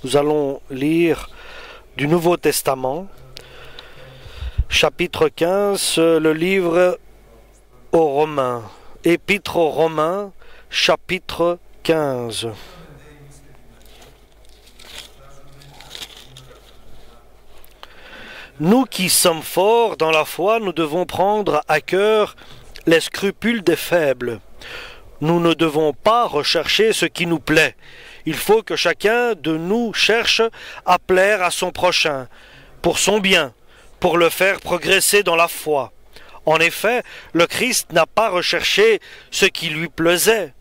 Nous allons lire du Nouveau Testament, chapitre 15, le livre aux Romains, Épître aux Romains, chapitre 15. Nous qui sommes forts dans la foi, nous devons prendre à cœur les scrupules des faibles. Nous ne devons pas rechercher ce qui nous plaît. Il faut que chacun de nous cherche à plaire à son prochain, pour son bien, pour le faire progresser dans la foi. En effet, le Christ n'a pas recherché ce qui lui plaisait.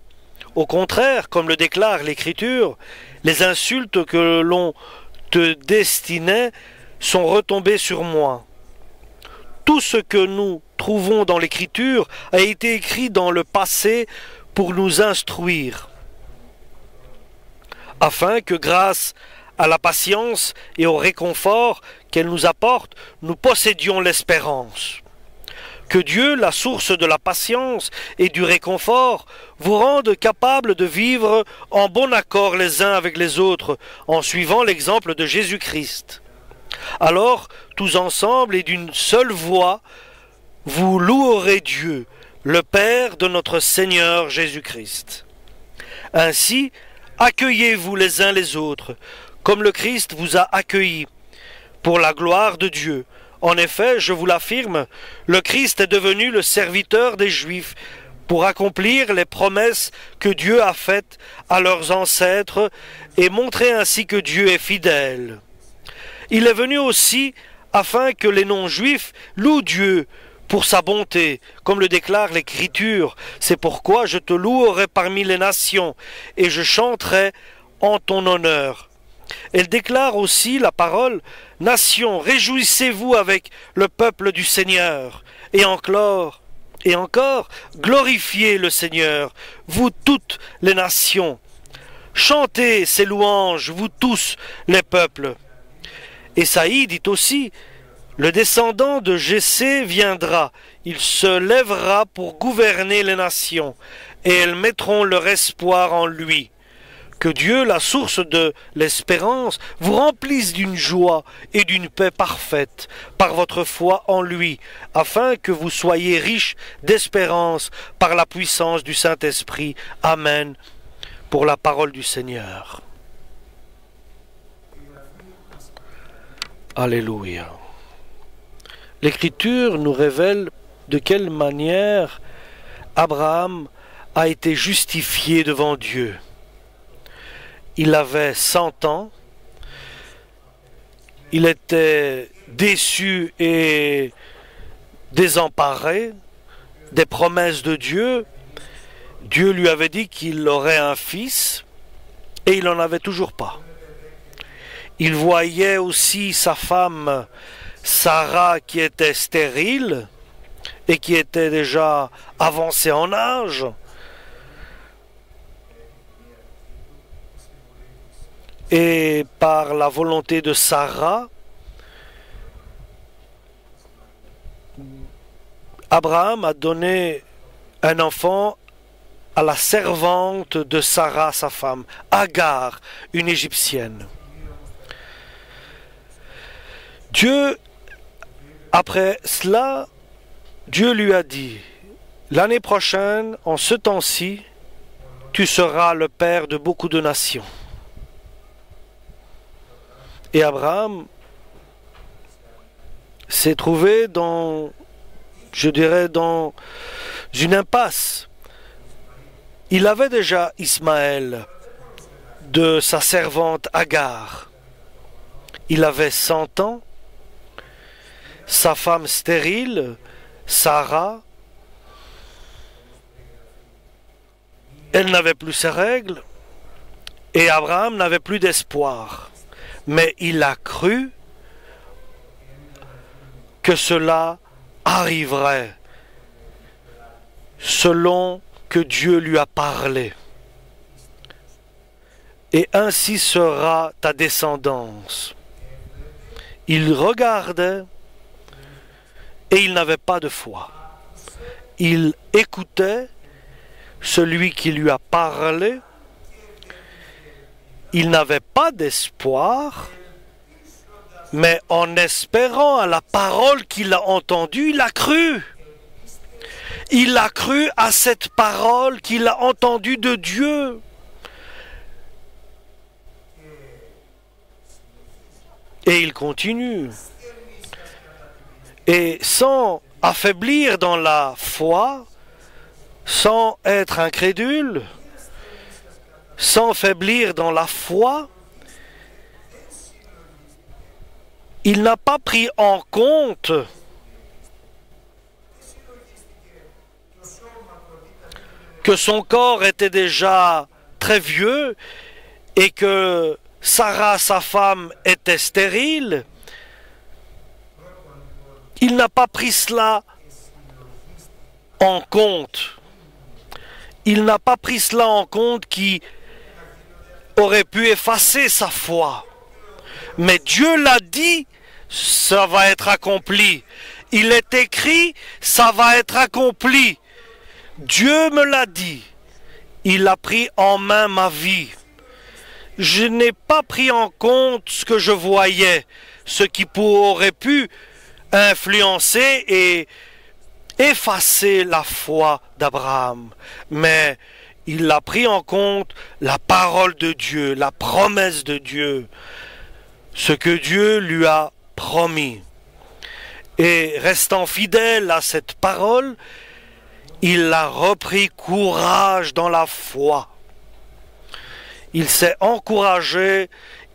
Au contraire, comme le déclare l'Écriture, les insultes que l'on te destinait sont retombées sur moi. Tout ce que nous trouvons dans l'Écriture a été écrit dans le passé pour nous instruire, afin que grâce à la patience et au réconfort qu'elle nous apporte, nous possédions l'espérance. Que Dieu, la source de la patience et du réconfort, vous rende capable de vivre en bon accord les uns avec les autres, en suivant l'exemple de Jésus-Christ. Alors, tous ensemble et d'une seule voix, vous louerez Dieu, le Père de notre Seigneur Jésus-Christ. Ainsi, accueillez-vous les uns les autres, comme le Christ vous a accueillis, pour la gloire de Dieu. En effet, je vous l'affirme, le Christ est devenu le serviteur des Juifs pour accomplir les promesses que Dieu a faites à leurs ancêtres et montrer ainsi que Dieu est fidèle. Il est venu aussi afin que les non-juifs louent Dieu pour sa bonté, comme le déclare l'Écriture. C'est pourquoi je te louerai parmi les nations et je chanterai en ton honneur. Elle déclare aussi la parole: Nations, réjouissez-vous avec le peuple du Seigneur. Et encore, glorifiez le Seigneur, vous toutes les nations. Chantez ses louanges, vous tous les peuples. Ésaïe dit aussi: le descendant de Jessé viendra, il se lèvera pour gouverner les nations, et elles mettront leur espoir en lui. Que Dieu, la source de l'espérance, vous remplisse d'une joie et d'une paix parfaite par votre foi en lui, afin que vous soyez riches d'espérance par la puissance du Saint-Esprit. Amen. Pour la parole du Seigneur. Alléluia. L'Écriture nous révèle de quelle manière Abraham a été justifié devant Dieu. Il avait 100 ans, il était déçu et désemparé des promesses de Dieu. Dieu lui avait dit qu'il aurait un fils et il n'en avait toujours pas. Il voyait aussi sa femme Sarah qui était stérile et qui était déjà avancée en âge. Et par la volonté de Sarah, Abraham a donné un enfant à la servante de Sarah, sa femme, Agar, une Égyptienne. Après cela, Dieu lui a dit: l'année prochaine, en ce temps-ci, tu seras le père de beaucoup de nations. Et Abraham s'est trouvé dans une impasse. Il avait déjà Ismaël de sa servante Agar. Il avait 100 ans. Sa femme stérile, Sarah, elle n'avait plus ses règles et Abraham n'avait plus d'espoir. Mais il a cru que cela arriverait selon que Dieu lui a parlé. Et ainsi sera ta descendance. Il regardait et il n'avait pas de foi. Il écoutait celui qui lui a parlé. Il n'avait pas pas d'espoir, mais en espérant à la parole qu'il a entendue, il a cru. Il a cru à cette parole qu'il a entendue de Dieu. Et il continue. Et sans affaiblir dans la foi, sans être incrédule, sans faiblir dans la foi, il n'a pas pris en compte que son corps était déjà très vieux et que Sarah, sa femme, était stérile. Il n'a pas pris cela en compte. Il n'a pas pris cela en compte qui aurait pu effacer sa foi. Mais Dieu l'a dit, ça va être accompli. Il est écrit, ça va être accompli. Dieu me l'a dit. Il a pris en main ma vie. Je n'ai pas pris en compte ce que je voyais, ce qui aurait pu influencer et effacer la foi d'Abraham. Mais il a pris en compte la parole de Dieu, la promesse de Dieu, ce que Dieu lui a promis. Et restant fidèle à cette parole, il a repris courage dans la foi. Il s'est encouragé,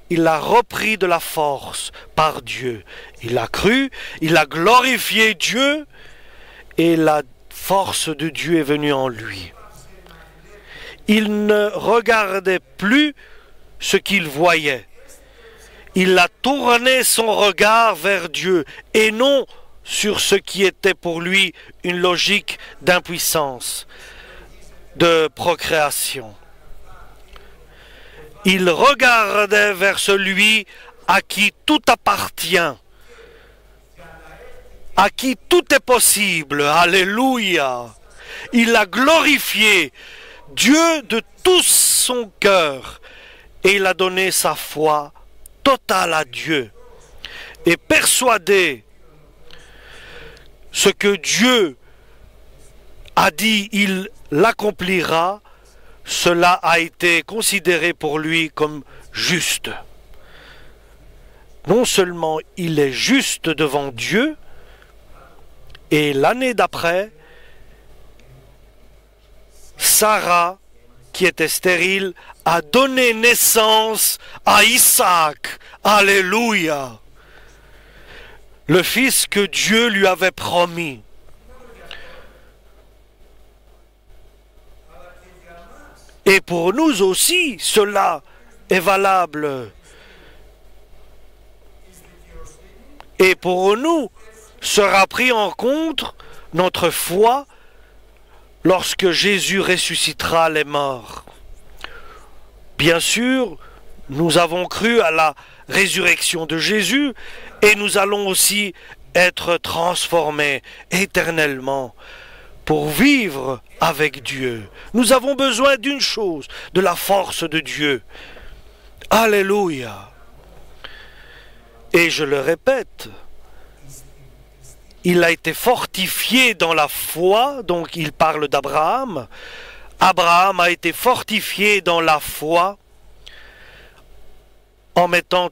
il a repris de la force par Dieu. Il a cru, il a glorifié Dieu et la force de Dieu est venue en lui. Il ne regardait plus ce qu'il voyait. Il a tourné son regard vers Dieu et non sur ce qui était pour lui une logique d'impuissance, de procréation. Il regardait vers celui à qui tout appartient, à qui tout est possible. Alléluia! Il a glorifié Dieu de tout son cœur et il a donné sa foi totale à Dieu et persuadé ce que Dieu a dit, il l'accomplira. Cela a été considéré pour lui comme juste. Non seulement il est juste devant Dieu, et l'année d'après, Sarah, qui était stérile, a donné naissance à Isaac. Alléluia! Le fils que Dieu lui avait promis. Et pour nous aussi, cela est valable. Et pour nous, sera pris en compte notre foi lorsque Jésus ressuscitera les morts. Bien sûr, nous avons cru à la résurrection de Jésus et nous allons aussi être transformés éternellement pour vivre avec Dieu. Nous avons besoin d'une chose, de la force de Dieu. Alléluia. Et je le répète, il a été fortifié dans la foi, donc il parle d'Abraham. Abraham a été fortifié dans la foi en mettant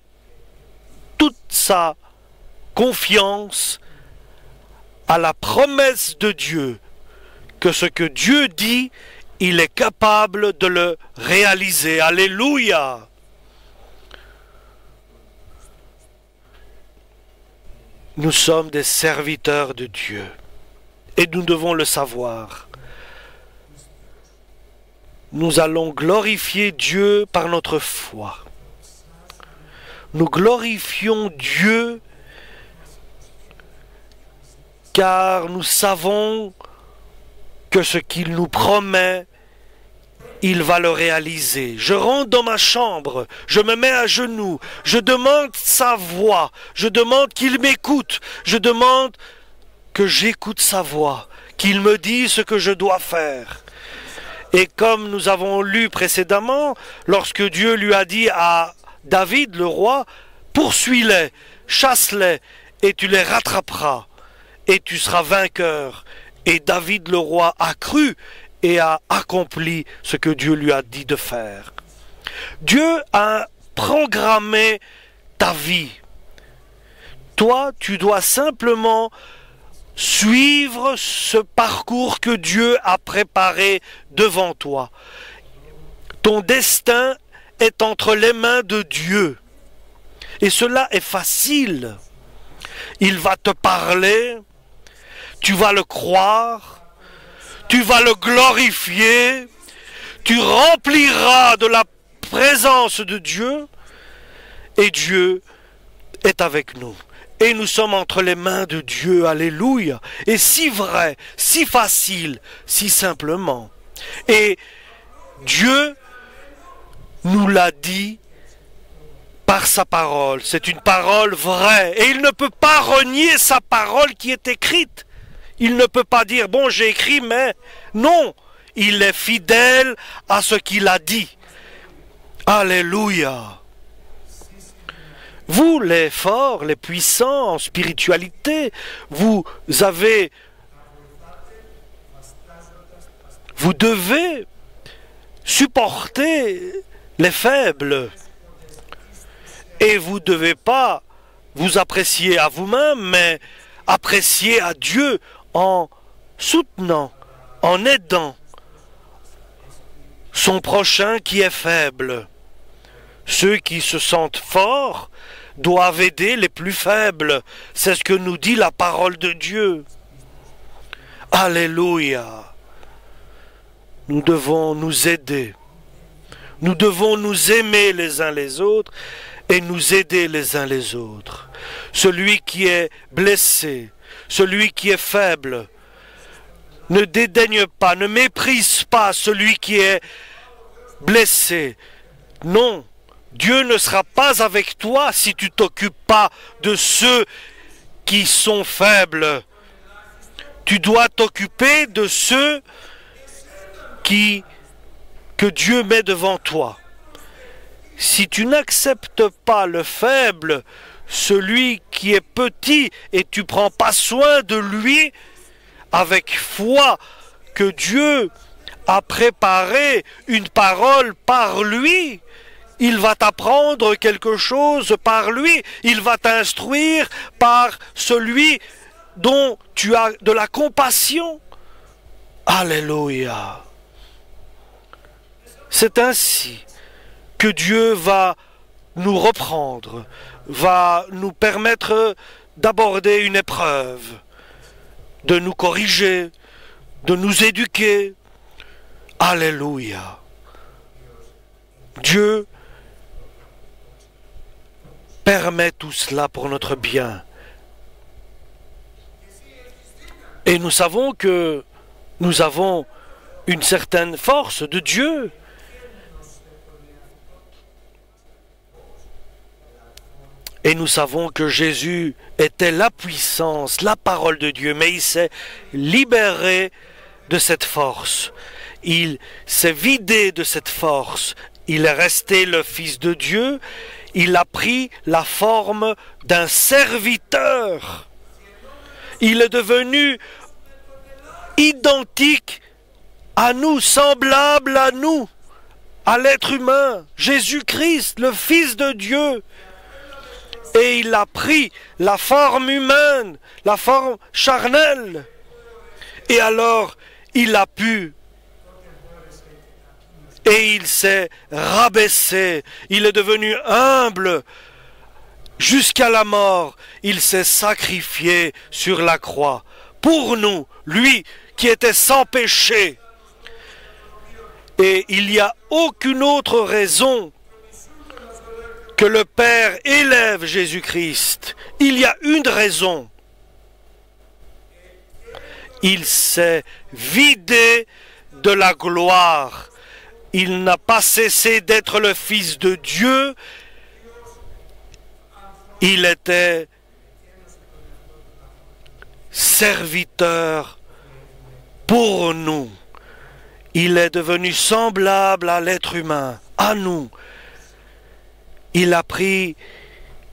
toute sa confiance à la promesse de Dieu, que ce que Dieu dit, il est capable de le réaliser. Alléluia! Nous sommes des serviteurs de Dieu et nous devons le savoir. Nous allons glorifier Dieu par notre foi. Nous glorifions Dieu car nous savons que ce qu'il nous promet, il va le réaliser. Je rentre dans ma chambre, je me mets à genoux, je demande sa voix, je demande qu'il m'écoute, je demande que j'écoute sa voix, qu'il me dise ce que je dois faire. Et comme nous avons lu précédemment, lorsque Dieu lui a dit à David le roi, poursuis-les, chasse-les, et tu les rattraperas, et tu seras vainqueur. Et David le roi a cru et a accompli ce que Dieu lui a dit de faire. Dieu a programmé ta vie. Toi, tu dois simplement suivre ce parcours que Dieu a préparé devant toi. Ton destin est entre les mains de Dieu. Et cela est facile. Il va te parler, tu vas le croire, tu vas le glorifier, tu rempliras de la présence de Dieu, et Dieu est avec nous. Et nous sommes entre les mains de Dieu, alléluia. Et si vrai, si facile, si simplement. Et Dieu nous l'a dit par sa parole. C'est une parole vraie. Et il ne peut pas renier sa parole qui est écrite. Il ne peut pas dire, bon, j'ai écrit, mais non. Il est fidèle à ce qu'il a dit. Alléluia. Vous, les forts, les puissants en spiritualité, vous devez supporter les faibles. Et vous ne devez pas vous apprécier à vous-même, mais apprécier à Dieu en soutenant, en aidant son prochain qui est faible. Ceux qui se sentent forts doivent aider les plus faibles. C'est ce que nous dit la parole de Dieu. Alléluia. Nous devons nous aider. Nous devons nous aimer les uns les autres et nous aider les uns les autres. Celui qui est blessé, celui qui est faible, ne dédaigne pas, ne méprise pas celui qui est blessé. Non, Dieu ne sera pas avec toi si tu t'occupes pas de ceux qui sont faibles. Tu dois t'occuper de ceux que Dieu met devant toi. Si tu n'acceptes pas le faible, celui qui est petit, et tu prends pas soin de lui, avec foi que Dieu a préparé une parole par lui, il va t'apprendre quelque chose par lui, il va t'instruire par celui dont tu as de la compassion. Alléluia. C'est ainsi que Dieu va nous reprendre, va nous permettre d'aborder une épreuve, de nous corriger, de nous éduquer. Alléluia. Dieu permet tout cela pour notre bien. Et nous savons que nous avons une certaine force de Dieu. Et nous savons que Jésus était la puissance, la parole de Dieu, mais il s'est libéré de cette force. Il s'est vidé de cette force. Il est resté le Fils de Dieu. Il a pris la forme d'un serviteur. Il est devenu identique à nous, semblable à nous, à l'être humain, Jésus-Christ, le Fils de Dieu. Et il a pris la forme humaine, la forme charnelle. Et alors, il a pu. Et il s'est rabaissé. Il est devenu humble jusqu'à la mort. Il s'est sacrifié sur la croix. Pour nous, lui qui était sans péché. Et il n'y a aucune autre raison que le Père élève Jésus-Christ. Il y a une raison. Il s'est vidé de la gloire. Il n'a pas cessé d'être le Fils de Dieu. Il était serviteur pour nous. Il est devenu semblable à l'être humain, à nous. il a pris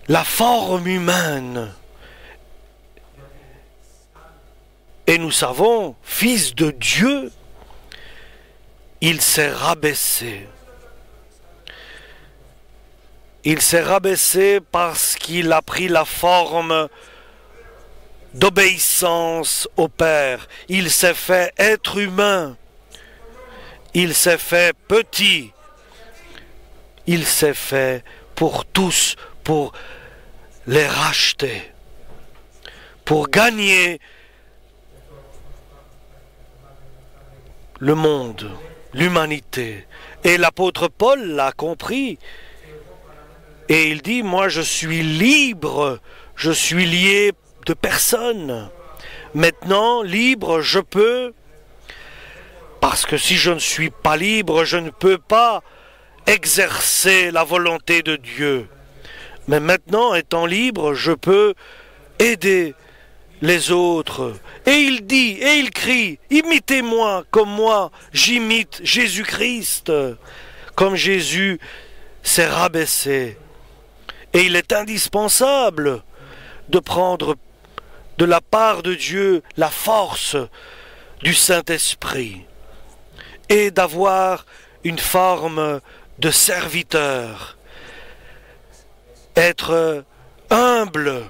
la forme humaine. Et nous savons, fils de Dieu, il s'est rabaissé. Il s'est rabaissé parce qu'il a pris la forme d'obéissance au Père. Il s'est fait être humain. Il s'est fait petit. Il s'est fait pour tous, pour les racheter, pour gagner le monde, l'humanité. Et l'apôtre Paul l'a compris. Et il dit, moi je suis libre, je suis lié de personne. Maintenant, libre, je peux, parce que si je ne suis pas libre, je ne peux pas exercer la volonté de Dieu. Mais maintenant, étant libre, je peux aider les autres. Et il dit, et il crie, imitez-moi comme moi, j'imite Jésus-Christ, comme Jésus s'est rabaissé. Et il est indispensable de prendre de la part de Dieu la force du Saint-Esprit et d'avoir une forme de serviteur, être humble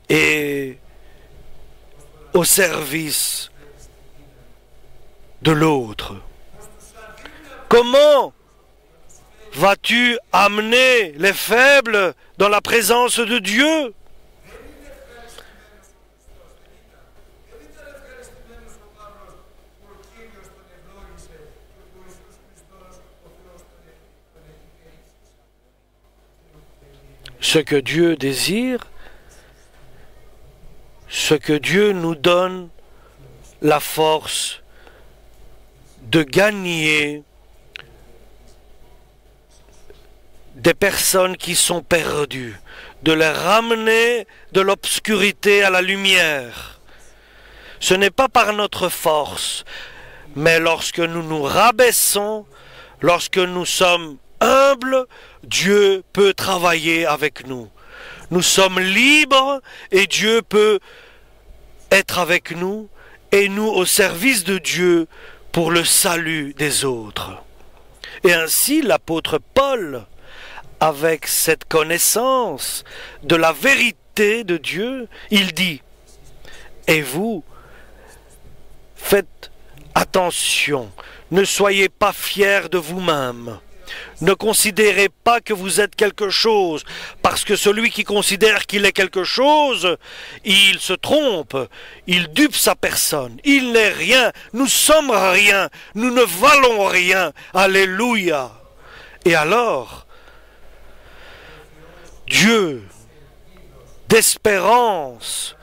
et au service de l'autre. Comment vas-tu amener les faibles dans la présence de Dieu? Ce que Dieu désire, ce que Dieu nous donne la force de gagner des personnes qui sont perdues, de les ramener de l'obscurité à la lumière. Ce n'est pas par notre force, mais lorsque nous nous rabaissons, lorsque nous sommes humbles, Dieu peut travailler avec nous. Nous sommes libres et Dieu peut être avec nous et nous au service de Dieu pour le salut des autres. Et ainsi l'apôtre Paul, avec cette connaissance de la vérité de Dieu, il dit, et vous, faites attention, ne soyez pas fiers de vous-même. Ne considérez pas que vous êtes quelque chose, parce que celui qui considère qu'il est quelque chose, il se trompe, il dupe sa personne. Il n'est rien, nous sommes rien, nous ne valons rien. Alléluia. Et alors, Dieu d'espérance,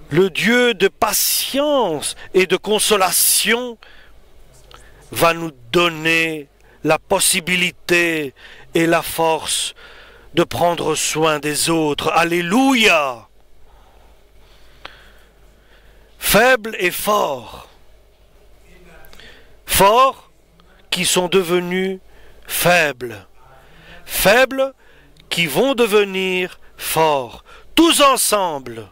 le Dieu de patience et de consolation, va nous donner la possibilité et la force de prendre soin des autres. Alléluia! Faibles et forts. Forts qui sont devenus faibles. Faibles qui vont devenir forts. Tous ensemble,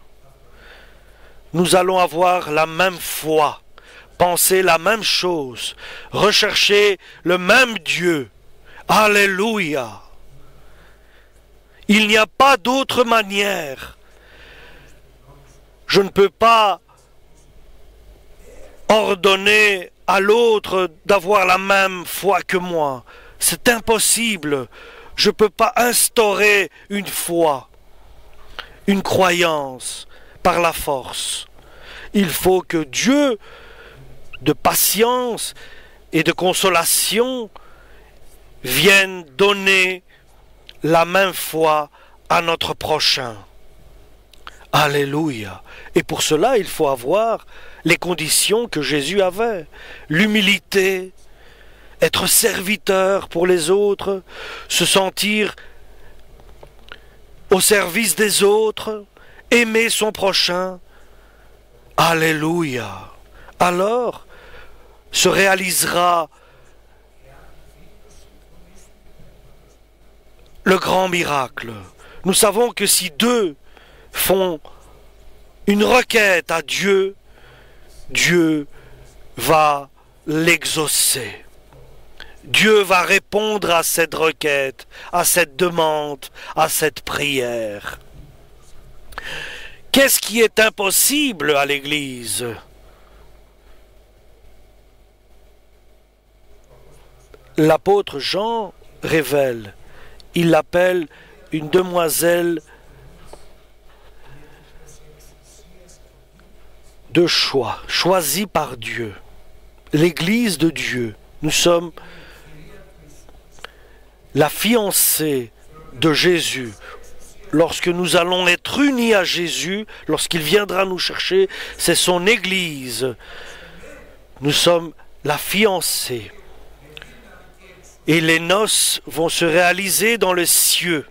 nous allons avoir la même foi, penser la même chose, rechercher le même Dieu. Alléluia! Il n'y a pas d'autre manière. Je ne peux pas ordonner à l'autre d'avoir la même foi que moi. C'est impossible. Je ne peux pas instaurer une foi, une croyance par la force. Il faut que Dieu, de patience et de consolation, vienne donner la même foi à notre prochain. Alléluia. Et pour cela, il faut avoir les conditions que Jésus avait. L'humilité, être serviteur pour les autres, se sentir au service des autres, aimer son prochain. Alléluia. Alors se réalisera le grand miracle. Nous savons que si deux font une requête à Dieu, Dieu va l'exaucer. Dieu va répondre à cette requête, à cette demande, à cette prière. Qu'est-ce qui est impossible à l'Église? L'apôtre Jean révèle, il l'appelle une demoiselle de choix, choisie par Dieu. L'Église de Dieu, nous sommes la fiancée de Jésus. Lorsque nous allons être unis à Jésus, lorsqu'il viendra nous chercher, c'est son Église. Nous sommes la fiancée. Et les noces vont se réaliser dans les cieux.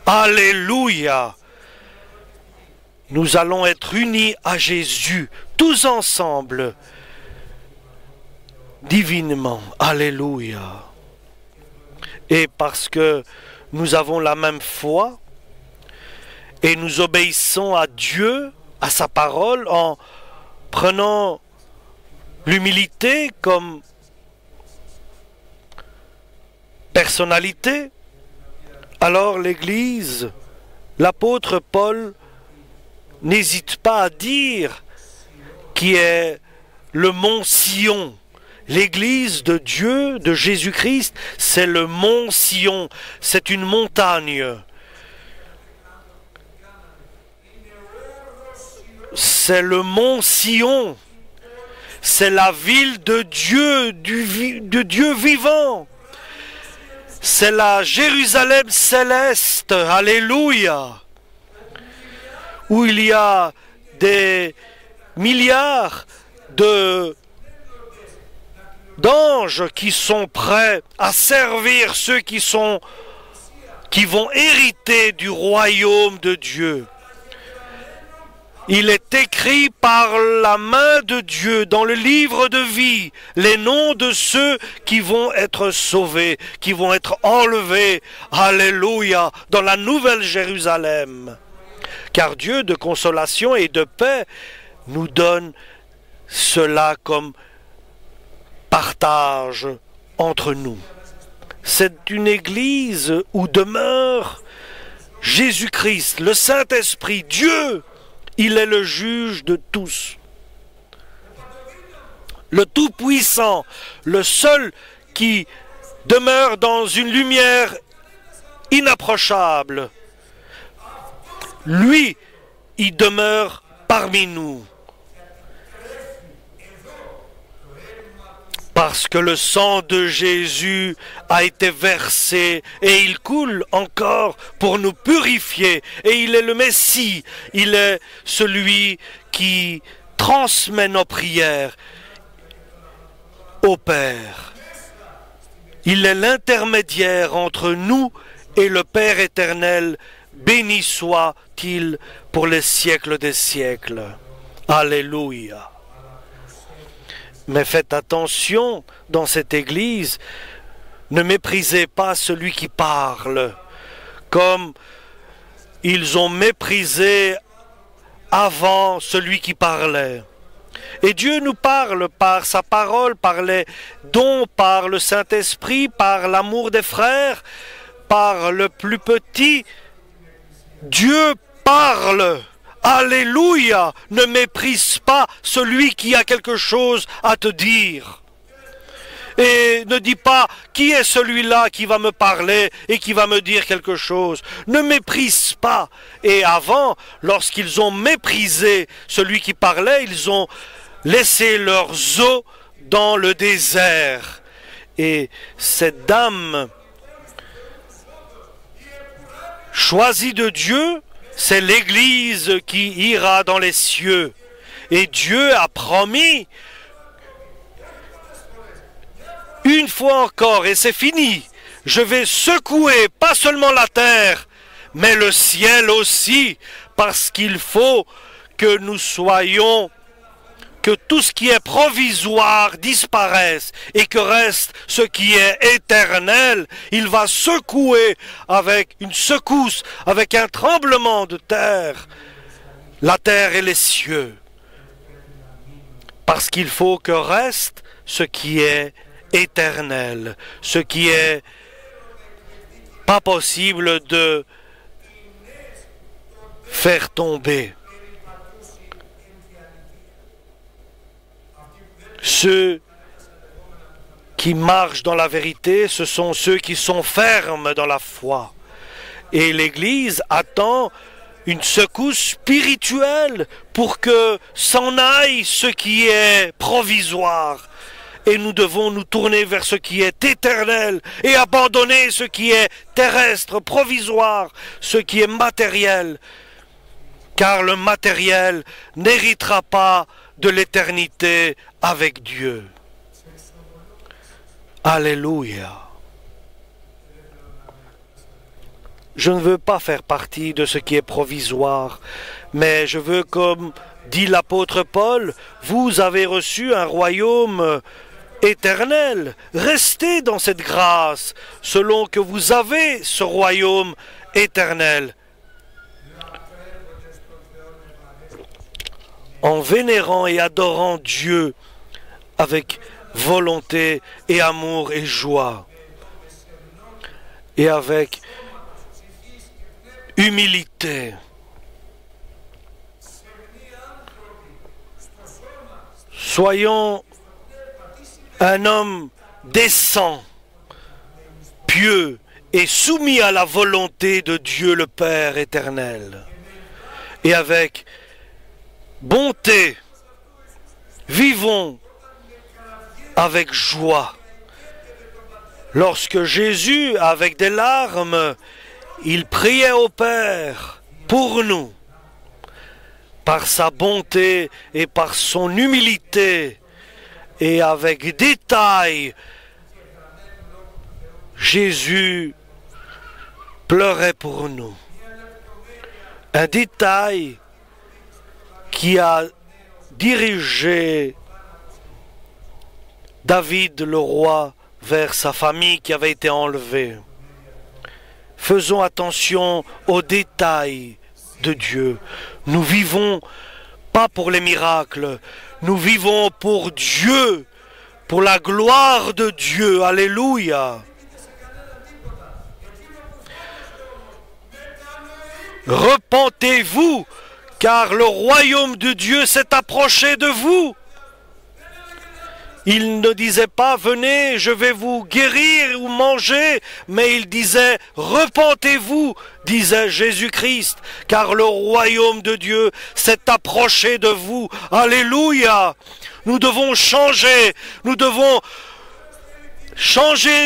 Alléluia! Nous allons être unis à Jésus, tous ensemble, divinement. Alléluia! Et parce que nous avons la même foi et nous obéissons à Dieu, à sa parole, en prenant l'humilité comme personnalité, alors l'Église, l'apôtre Paul, n'hésite pas à dire qui est le mont Sion. L'Église de Dieu, de Jésus-Christ, c'est le mont Sion, c'est une montagne. C'est le mont Sion, c'est la ville de Dieu, de Dieu vivant. C'est la Jérusalem céleste, alléluia, où il y a des milliards d'anges qui sont prêts à servir ceux qui vont hériter du royaume de Dieu. Il est écrit par la main de Dieu dans le livre de vie les noms de ceux qui vont être sauvés, qui vont être enlevés, alléluia, dans la nouvelle Jérusalem. Car Dieu de consolation et de paix nous donne cela comme partage entre nous. C'est une église où demeure Jésus-Christ, le Saint-Esprit, Dieu. Il est le juge de tous. Le Tout-Puissant, le seul qui demeure dans une lumière inapprochable. Lui, il demeure parmi nous. Parce que le sang de Jésus a été versé et il coule encore pour nous purifier. Et il est le Messie, il est celui qui transmet nos prières au Père. Il est l'intermédiaire entre nous et le Père éternel. Béni soit-il pour les siècles des siècles. Alléluia. Mais faites attention dans cette église, ne méprisez pas celui qui parle, comme ils ont méprisé avant celui qui parlait. Et Dieu nous parle par sa parole, par les dons, par le Saint-Esprit, par l'amour des frères, par le plus petit. Dieu parle. Alléluia! Ne méprise pas celui qui a quelque chose à te dire. Et ne dis pas, qui est celui-là qui va me parler et qui va me dire quelque chose? Ne méprise pas. Et avant, lorsqu'ils ont méprisé celui qui parlait, ils ont laissé leurs os dans le désert. Et cette dame choisie de Dieu, c'est l'Église qui ira dans les cieux. Et Dieu a promis, une fois encore, et c'est fini, je vais secouer pas seulement la terre, mais le ciel aussi, parce qu'il faut que nous soyons que tout ce qui est provisoire disparaisse et que reste ce qui est éternel. Il va secouer avec une secousse, avec un tremblement de terre, la terre et les cieux. Parce qu'il faut que reste ce qui est éternel, ce qui est pas possible de faire tomber. Ceux qui marchent dans la vérité, ce sont ceux qui sont fermes dans la foi. Et l'Église attend une secousse spirituelle pour que s'en aille ce qui est provisoire. Et nous devons nous tourner vers ce qui est éternel et abandonner ce qui est terrestre, provisoire, ce qui est matériel. Car le matériel n'héritera pas de l'éternité avec Dieu. Alléluia. Je ne veux pas faire partie de ce qui est provisoire, mais je veux, comme dit l'apôtre Paul, vous avez reçu un royaume éternel. Restez dans cette grâce, selon que vous avez ce royaume éternel. En vénérant et adorant Dieu avec volonté et amour et joie, et avec humilité. Soyons un homme décent, pieux et soumis à la volonté de Dieu le Père éternel. Et avec bonté, vivons avec joie. Lorsque Jésus, avec des larmes, il priait au Père pour nous, par sa bonté et par son humilité, et avec détail, Jésus pleurait pour nous. Un détail qui a dirigé David le roi vers sa famille qui avait été enlevée. Faisons attention aux détails de Dieu. Nous vivons pas pour les miracles, nous vivons pour Dieu, pour la gloire de Dieu. Alléluia. Repentez-vous, car le royaume de Dieu s'est approché de vous. Il ne disait pas, venez, je vais vous guérir ou manger, mais il disait, repentez-vous, disait Jésus-Christ, car le royaume de Dieu s'est approché de vous. Alléluia! Nous devons changer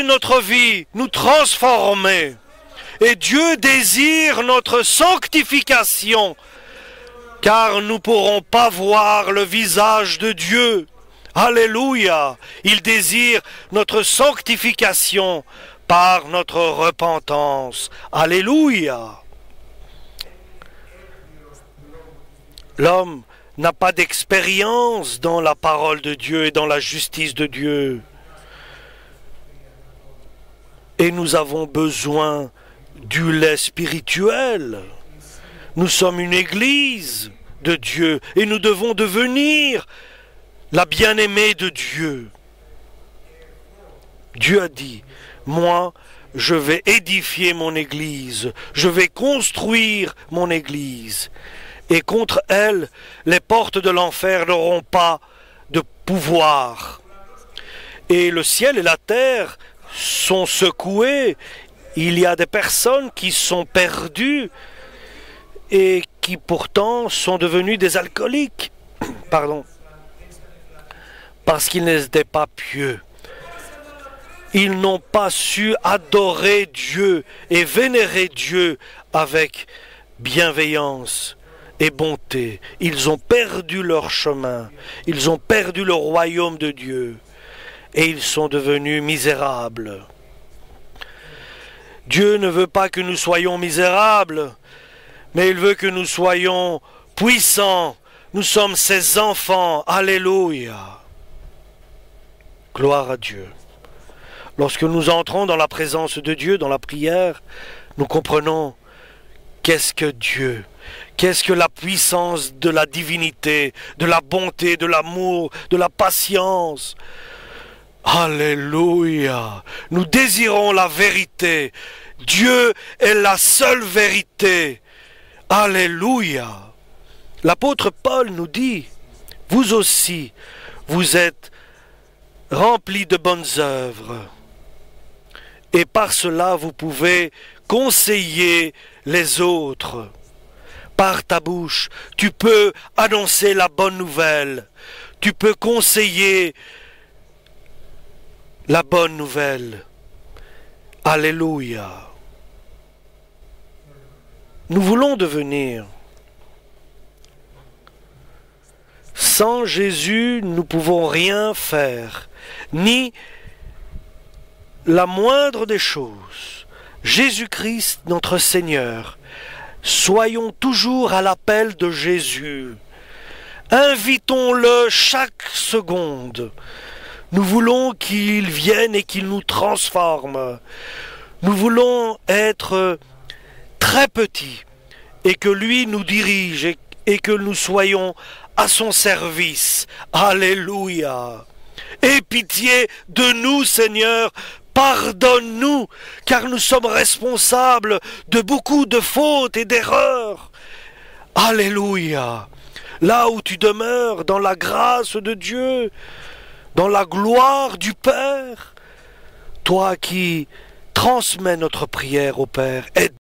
notre vie, nous transformer. Et Dieu désire notre sanctification, car nous ne pourrons pas voir le visage de Dieu. Alléluia! Il désire notre sanctification par notre repentance. Alléluia! L'homme n'a pas d'expérience dans la parole de Dieu et dans la justice de Dieu. Et nous avons besoin du lait spirituel. Nous sommes une église de Dieu et nous devons devenir la bien-aimée de Dieu. Dieu a dit, moi, je vais édifier mon église, je vais construire mon église, et contre elle, les portes de l'enfer n'auront pas de pouvoir. Et le ciel et la terre sont secoués, il y a des personnes qui sont perdues et qui pourtant sont devenues des alcooliques. Pardon. Parce qu'ils n'étaient pas pieux. Ils n'ont pas su adorer Dieu et vénérer Dieu avec bienveillance et bonté. Ils ont perdu leur chemin. Ils ont perdu le royaume de Dieu. Et ils sont devenus misérables. Dieu ne veut pas que nous soyons misérables, mais il veut que nous soyons puissants Nous sommes ses enfants. Alléluia. Gloire à Dieu. Lorsque nous entrons dans la présence de Dieu, dans la prière, nous comprenons qu'est-ce que Dieu, qu'est-ce que la puissance de la divinité, de la bonté, de l'amour, de la patience. Alléluia. Nous désirons la vérité. Dieu est la seule vérité. Alléluia. L'apôtre Paul nous dit, vous aussi, vous êtes remplis de bonnes œuvres. Et par cela, vous pouvez conseiller les autres. Par ta bouche, tu peux annoncer la bonne nouvelle. Tu peux conseiller la bonne nouvelle. Alléluia. Nous voulons devenir. Sans Jésus, nous ne pouvons rien faire, ni la moindre des choses. Jésus-Christ, notre Seigneur, soyons toujours à l'appel de Jésus. Invitons-le chaque seconde. Nous voulons qu'il vienne et qu'il nous transforme. Nous voulons être très petits et que lui nous dirige et que nous soyons à son service. Alléluia. Aie pitié de nous, Seigneur. Pardonne-nous, car nous sommes responsables de beaucoup de fautes et d'erreurs. Alléluia. Là où tu demeures, dans la grâce de Dieu, dans la gloire du Père, toi qui transmets notre prière au Père, aide